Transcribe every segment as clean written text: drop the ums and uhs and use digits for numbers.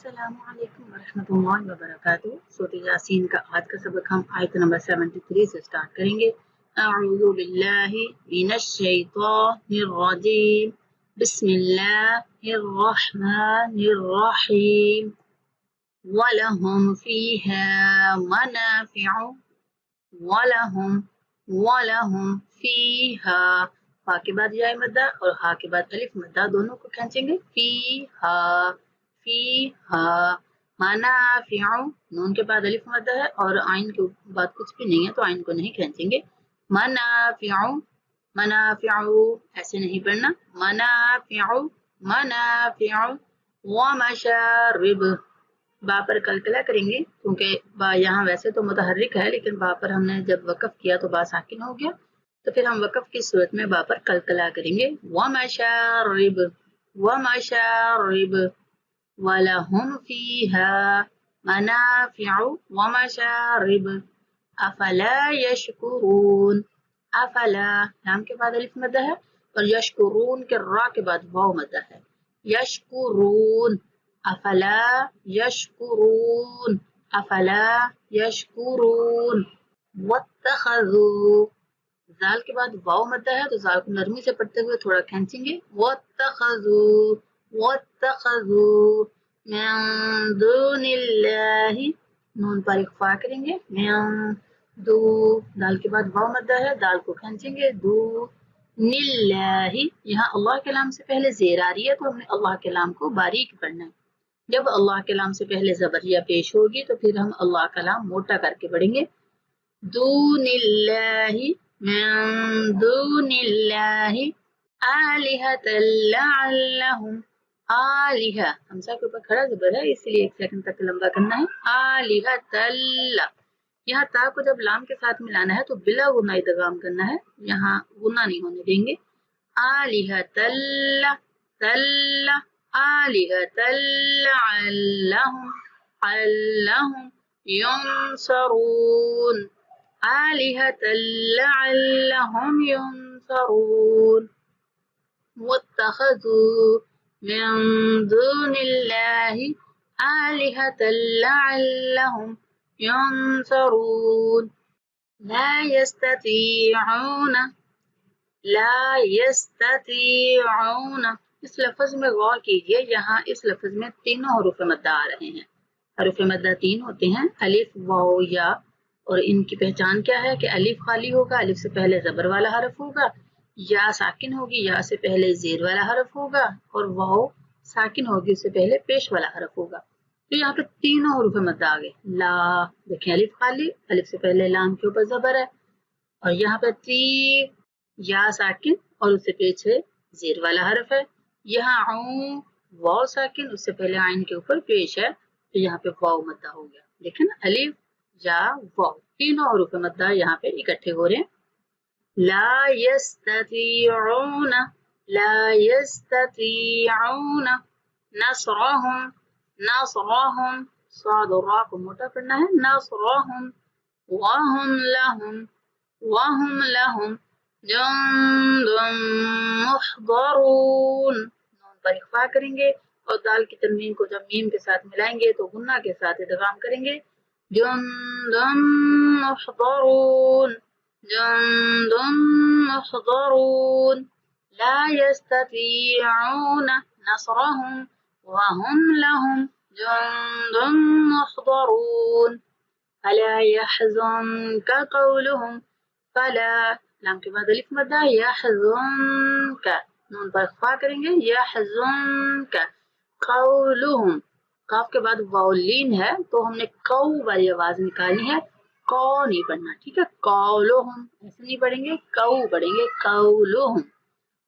अस्सलामु अलैकुम वरहमतुल्लाहि वबरकातुहू। सूरह यासीन का आज का सबक हम आयत नंबर 73 से स्टार्ट करेंगे। अऊज़ु बिल्लाहि मिनश शैतानिर रजीम। बिस्मिल्लाहिर रहमानिर रहीम। वलहुम फीहा मनाफ़िउ वलहुम फीहा। फा के बाद या मद्दा और हा के बाद अलिफ मद्दा दोनों को खींचेंगे। फीहा फीहा मनाफ़िउ, नून के बाद अलिफ मद्दा है और आइन के बाद कुछ भी नहीं है तो आइन को नहीं खींचेंगे। मनाफ़िउ मनाफ़िउ ऐसे नहीं पढ़ना। मनाफ़िउ मनाफ़िउ व मशारिब, बा पर कलकला करेंगे क्योंकि बा यहाँ वैसे तो मुतहर्रिक है लेकिन बा पर हमने जब वक़फ़ किया तो बा साकिन हो गया, तो फिर हम वक़फ़ की सूरत में बा पर कलकला करेंगे। व मशारिब वलहुम फीहा मनाफ़िउ व मशारिब अफला यशकुरून। अफला लाम के बाद अलिफ मद्दा है और यशकुरून के रा के बाद वाव मद्दा है। यशकुरून अफला यशकुरून अफला यशकुरून। वत्तखज़ू, जाल के बाद वाव मद्दा है तो जाल को नरमी से पढ़ते हुए थोड़ा खींचेंगे। वत्तखज़ू वत्तखज़ू मिन दुनिल्लाहि, नून पर इख्फा करेंगे। मिन दू, दाल के बाद वाव मद्दा है, दाल को खींचेंगे। दू निल्लाहि, यहाँ अल्लाह के नाम से पहले जेर आ रही है तो हमने अल्लाह के नाम को बारीक पढ़ना है। जब अल्लाह के नाम से पहले ज़बरिया पेश होगी तो फिर हम अल्लाह का नाम मोटा करके पढ़ेंगे। दूनिल्लाहि मिन दूनिल्लाहि आलिहतन लअल्लहुम। आलिहा हमसा के ऊपर खड़ा ज़बर है इसलिए एक सेकंड तक लंबा करना है। आलिहतल्ला, यहाँ ता को जब लाम के साथ मिलाना है तो बिला गुना इदगाम करना है, यहाँ गुना नहीं होने देंगे। आलिहतल्ला तल्ला आलिहतल्लअल्लहुम अल्लहुम युनसरून। आलिहतल्लअल्लहुम युनसरून। वत्तखज़ू मिन दुनिल्लाहि आलिहतन लअल्लहुम युनसरून। ला यस्ततीऊन, इस लफ्ज में गौर कीजिए, यहाँ इस लफ्ज में तीनों हरूफ मद्दा आ रहे हैं। हरूफ मद्दा तीन होते हैं, अलिफ वाव या, और इनकी पहचान क्या है कि अलिफ खाली होगा, अलिफ से पहले जबर वाला हरफ होगा, या साकिन होगी, या से पहले जेर वाला हरफ होगा, और वाव साकिन होगी, उससे पहले पेश वाला हरफ होगा। तो यहाँ पे तीनों हरूफ मद्दा आ गए। ला देखें अलिफ खाली, अलिफ से पहले लाम के ऊपर जबर है, और यहाँ पे ती या साकिन और उससे पीछे जेर वाला हरफ है। यहाँ वाव साकिन, उससे पहले आइन के ऊपर पेश है, तो यहाँ पे वाव मद्दा हो गया। देखें ना, अलिफ या वाव तीनों हरूफ मद्दा यहाँ पे इकट्ठे हो रहे हैं। ला यस्ततीऊन नसरहुम नसरहुम, स्वाद और रा को मोटा करना है। नसरहुम वहुम लहुम जुंदुम मुहदरून, नून पर इख्फा करेंगे और दाल की तनवीन को जब मीम के साथ मिलाएंगे तो गुन्ना के साथ इदगाम करेंगे। जुंदुम मुहदरून जुंदुम मुहदरून। ला यस्ततीऊन नसरहुम वहुम लहुम जुंदुम मुहदरून। फला यहज़ुनका कौलुहुम, फला लाम के बाद अलिफ मद्दा, यहज़ुनका नून पर इख्फा करेंगे। यहज़ुनका कौलुहुम, काफ के बाद वाव लीन है तो हमने कौ वाली आवाज निकालनी है, कौ नहीं पढ़ना, ठीक है। कौलुहुम ऐसे नहीं पढ़ेंगे, कौ पढ़ेंगे, कौलुहुम।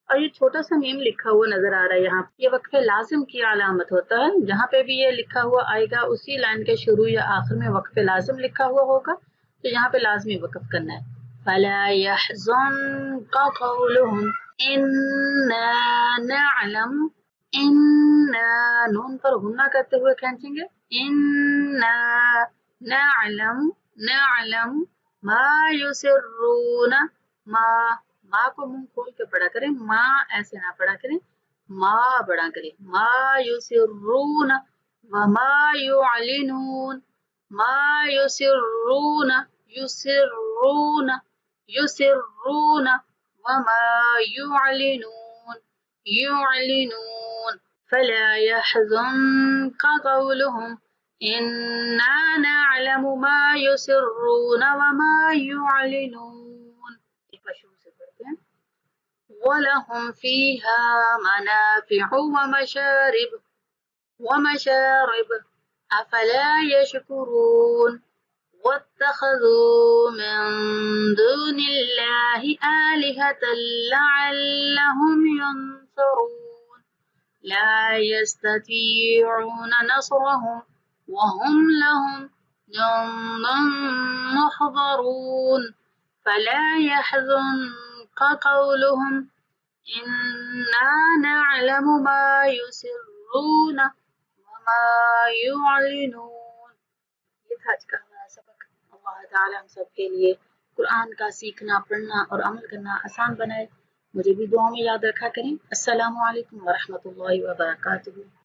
और ये छोटा सा मीम लिखा हुआ नजर आ रहा है यहाँ, ये वक्फे लाजिम की अलामत होता है। जहाँ पे भी ये लिखा हुआ आएगा उसी लाइन के शुरू या आखिर में वक्फे लाजिम लिखा हुआ होगा, तो यहाँ पे लाजमी वक्फ करना है। फला यहज़ुनका कौलुहुम इन्ना नअलम, इन्ना नून पर गुन्ना करते हुए खींचेंगे। इन्ना नअलम मा युसिर्रून, माँ को मुंह खोल के पढ़ा करें, माँ ऐसे ना पढ़ा करें, माँ पढ़ा करें। मा युसिर्रून وما يعلنون ما يسرون يسرون يسرون وما يعلنون يعلنون فلا يحزنك قولهم إنا نعلم ما يسرون وما يعلنون. ولهم فيها منافع ومشارب أفلا يشكرون واتخذوا من دون الله آلهة لعلهم ينصرون لا يستطيعون نصرهم وهم لهم جند محضرون فلا يحزنك قولهم إنا نعلم ما يسرون وما يعلنون. یہ تھا آج کا ہمارا سبق. اللہ تعالیٰ ہم سب کے لیے قرآن کا سیکھنا پڑھنا اور عمل کرنا آسان بنائے. مجھے بھی دعاؤں میں یاد رکھا کریں. السلام علیکم ورحمۃ اللہ وبرکاتہ.